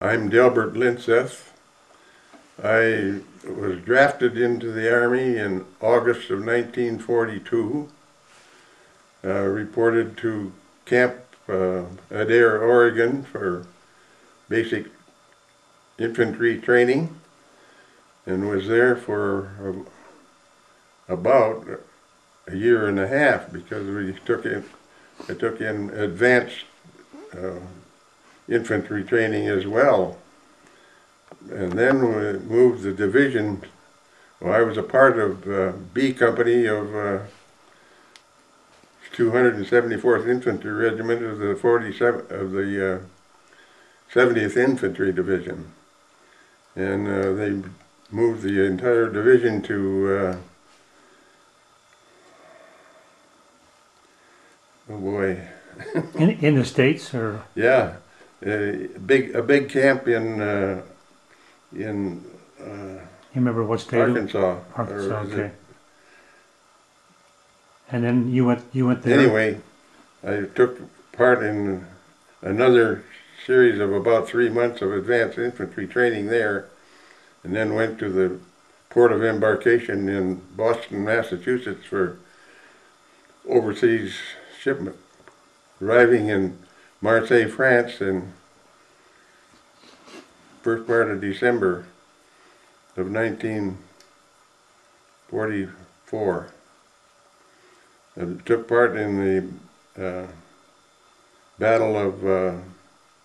I'm Delbert Lindseth. I was drafted into the Army in August of 1942. Reported to Camp Adair, Oregon for basic infantry training, and was there for about a year and a half because I took in advanced infantry training as well. And then we moved the division. Well, I was a part of B Company of 274th Infantry Regiment of the 70th Infantry Division, and they moved the entire division to oh boy, in the States, or yeah, a big camp in you remember what state? Arkansas. Arkansas, okay. And then you went there. Anyway, I took part in another series of about 3 months of advanced infantry training there, and then went to the port of embarkation in Boston, Massachusetts for overseas shipment, arriving in Marseille, France in first part of December of 1944. I took part in the Battle of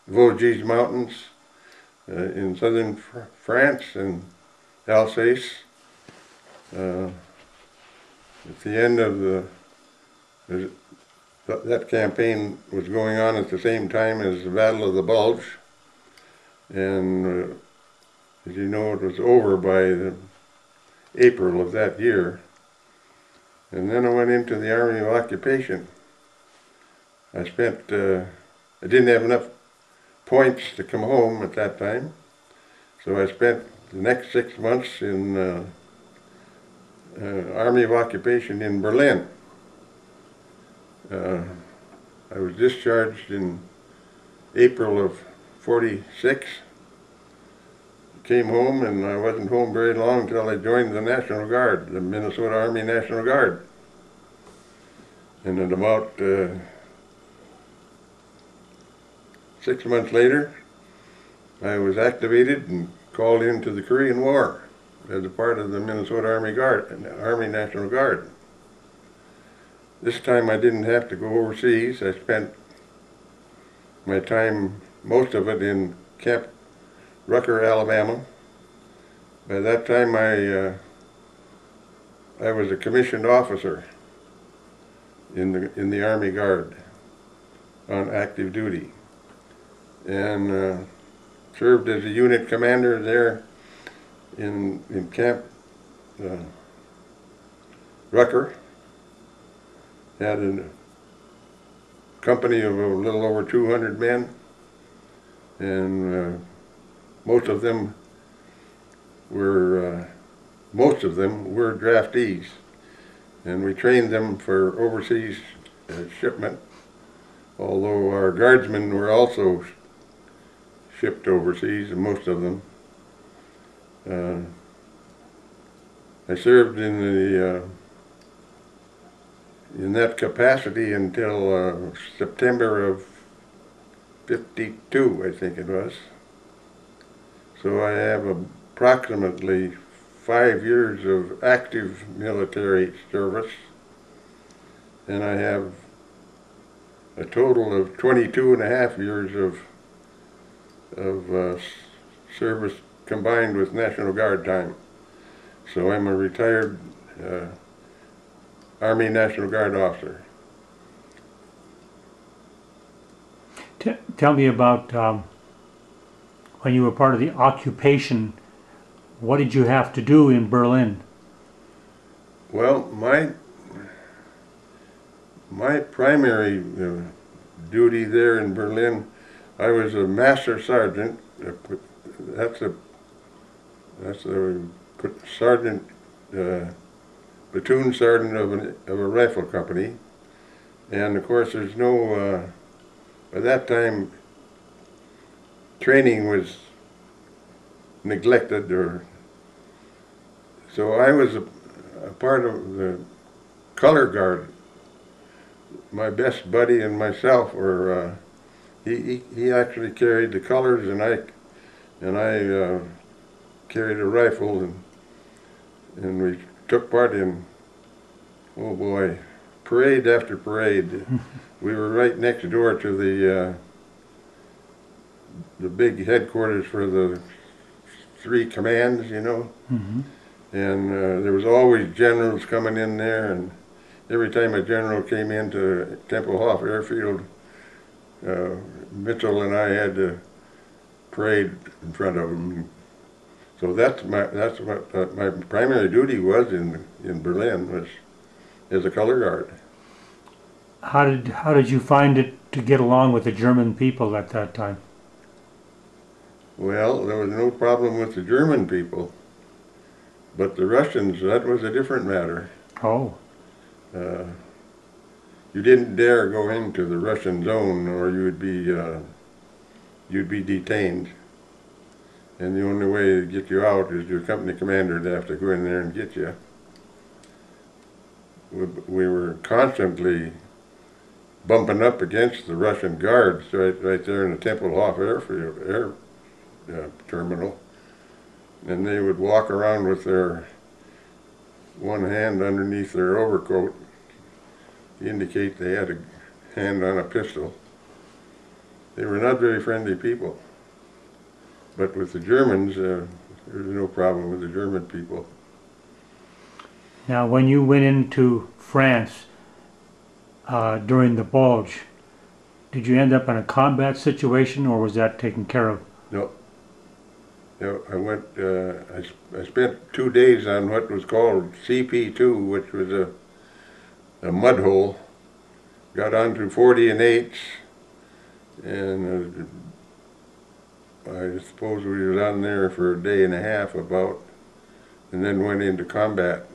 Vosges Mountains in southern France and Alsace. At the end of that campaign was going on at the same time as the Battle of the Bulge, and as you know, it was over by April of that year. And then I went into the Army of Occupation. I didn't have enough points to come home at that time, so I spent the next 6 months in Army of Occupation in Berlin. I was discharged in April of '46. Came home, and I wasn't home very long until I joined the National Guard, the Minnesota Army National Guard. And at about 6 months later, I was activated and called into the Korean War as a part of the Minnesota Army National Guard. This time I didn't have to go overseas. I spent my time, most of it, in Camp Rucker, Alabama. By that time I was a commissioned officer in the Army Guard on active duty, and served as a unit commander there in Camp Rucker. Had a company of a little over 200 men, and most of them were draftees, and we trained them for overseas shipment, although our guardsmen were also shipped overseas, and most of them. I served in that capacity until September of '52, I think it was. So I have approximately 5 years of active military service, and I have a total of 22.5 years of service combined with National Guard time. So I'm a retired Army National Guard officer. Tell me about when you were part of the occupation. What did you have to do in Berlin? Well, my primary duty there in Berlin, I was a master sergeant. That's a sergeant, platoon sergeant of a rifle company, and of course there's no. By that time, training was neglected, or so I was a part of the color guard. My best buddy and myself were. He actually carried the colors, and I carried a rifle, and we took part in, oh boy, parade after parade. We were right next door to the big headquarters for the 3 commands, you know. Mm-hmm. And there was always generals coming in there, and every time a general came into Tempelhof Airfield, Mitchell and I had to parade in front of him. So that's what my primary duty was in Berlin, was as a color guard. How did you find it to get along with the German people at that time? Well, there was no problem with the German people, but the Russians, that was a different matter. Oh. You didn't dare go into the Russian zone, or you'd be detained. And the only way to get you out is your company commander would have to go in there and get you. We were constantly bumping up against the Russian guards right there in the Tempelhof air terminal, and they would walk around with their one hand underneath their overcoat to indicate they had a hand on a pistol. They were not very friendly people, but with the Germans, there was no problem with the German people. Now, when you went into France during the Bulge, did you end up in a combat situation, or was that taken care of? No. No, I went. I spent 2 days on what was called CP2, which was a mud hole. Got onto 40 and 8s, and I suppose we was on there for a day and a half about, and then went into combat.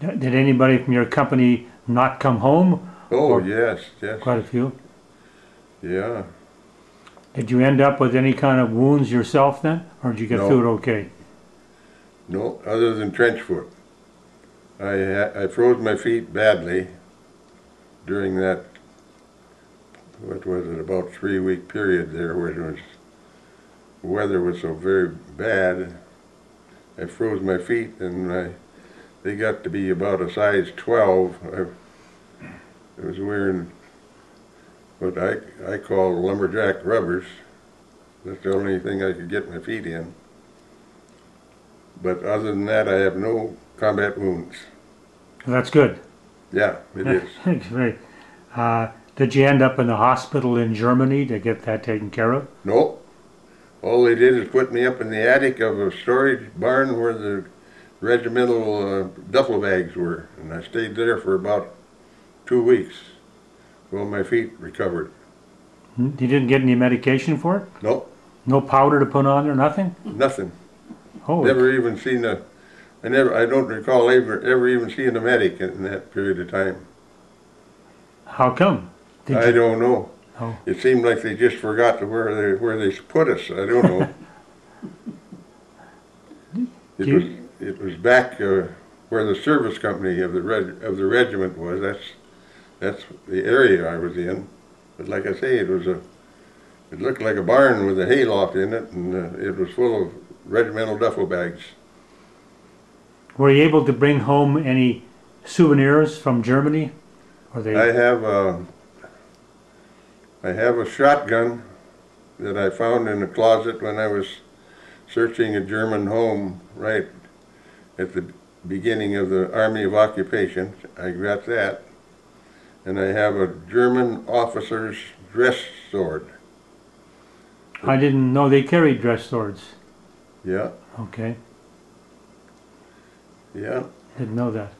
Did anybody from your company not come home? Oh, yes. Quite a few. Yeah. Did you end up with any kind of wounds yourself then, or did you get through it okay? No, other than trench foot. I froze my feet badly during that, what was it, about 3-week period there where the weather was so very bad. I froze my feet, and they got to be about a size 12. I was wearing what I call lumberjack rubbers. That's the only thing I could get my feet in. But other than that, I have no combat wounds. Well, that's good. Yeah, it is. Right. Did you end up in the hospital in Germany to get that taken care of? No. All they did is put me up in the attic of a storage barn where the regimental duffel bags were, and I stayed there for about 2 weeks while my feet recovered. You didn't get any medication for it? No. No powder to put on or nothing? Nothing. Oh. Never even seen I don't recall ever even seeing a medic in that period of time. How come? I don't know. Oh. It seemed like they just forgot where they put us. I don't know. It was back where the service company of the regiment was. That's the area I was in. But like I say, it looked like a barn with a hayloft in it, and it was full of regimental duffel bags. Were you able to bring home any souvenirs from Germany? Or they... I have a shotgun that I found in a closet when I was searching a German home right at the beginning of the Army of Occupation. I got that. And I have a German officer's dress sword. I didn't know they carried dress swords. Yeah. Okay. Yeah. Didn't know that.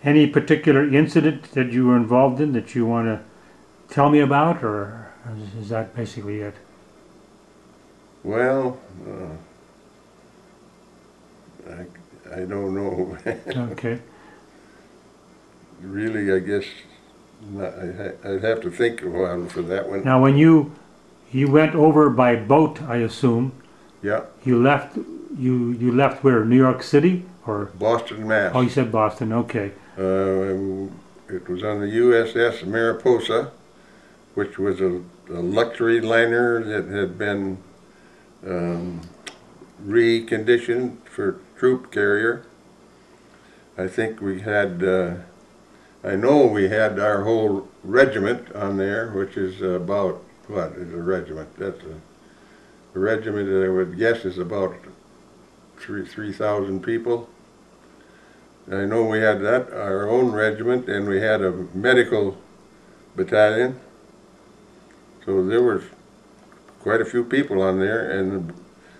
Any particular incident that you were involved in that you want to tell me about, or is that basically it? Well, I don't know. Okay. Really, I guess I'd have to think a while for that one. Now, when you You went over by boat, I assume. Yeah, You left. You left where? New York City or? Boston, Mass. Oh, you said Boston. Okay. It was on the USS Mariposa, which was a luxury liner that had been reconditioned for troop carrier. I think we had, I know we had our whole regiment on there, which is about, what is a regiment? That's a regiment that I would guess is about 3,000 people. I know we had that, our own regiment, and we had a medical battalion. So there was quite a few people on there, and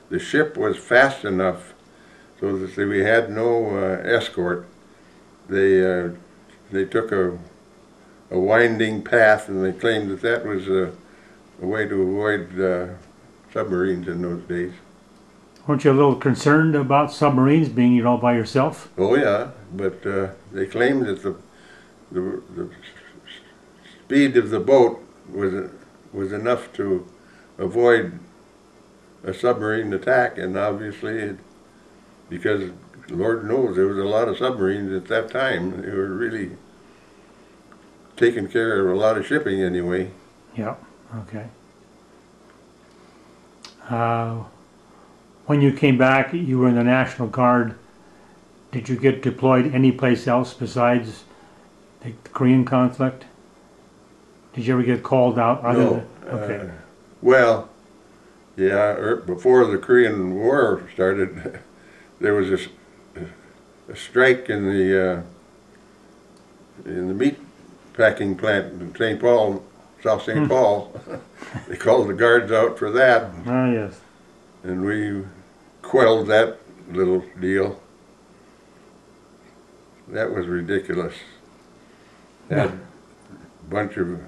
the ship was fast enough so that we had no escort. They took a winding path, and they claimed that that was a way to avoid submarines in those days. Weren't you a little concerned about submarines being, you know, by yourself? Oh yeah, but they claimed that the speed of the boat was enough to avoid a submarine attack, and obviously, because Lord knows there was a lot of submarines at that time, they were really taking care of a lot of shipping anyway. Yeah. Okay. When you came back, you were in the National Guard. Did you get deployed any place else besides the Korean conflict? Did you ever get called out? No. Okay. Well, yeah, before the Korean War started, there was a strike in the meat packing plant in St. Paul, South St. Paul. They called the guards out for that. Ah, yes. And we quelled that little deal. That was ridiculous. Had a bunch of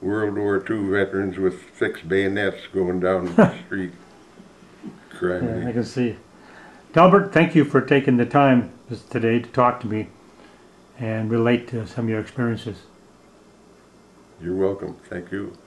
World War II veterans with fixed bayonets going down the street. Crying. Yeah, I can see. Delbert, thank you for taking the time today to talk to me and relate to some of your experiences. You're welcome. Thank you.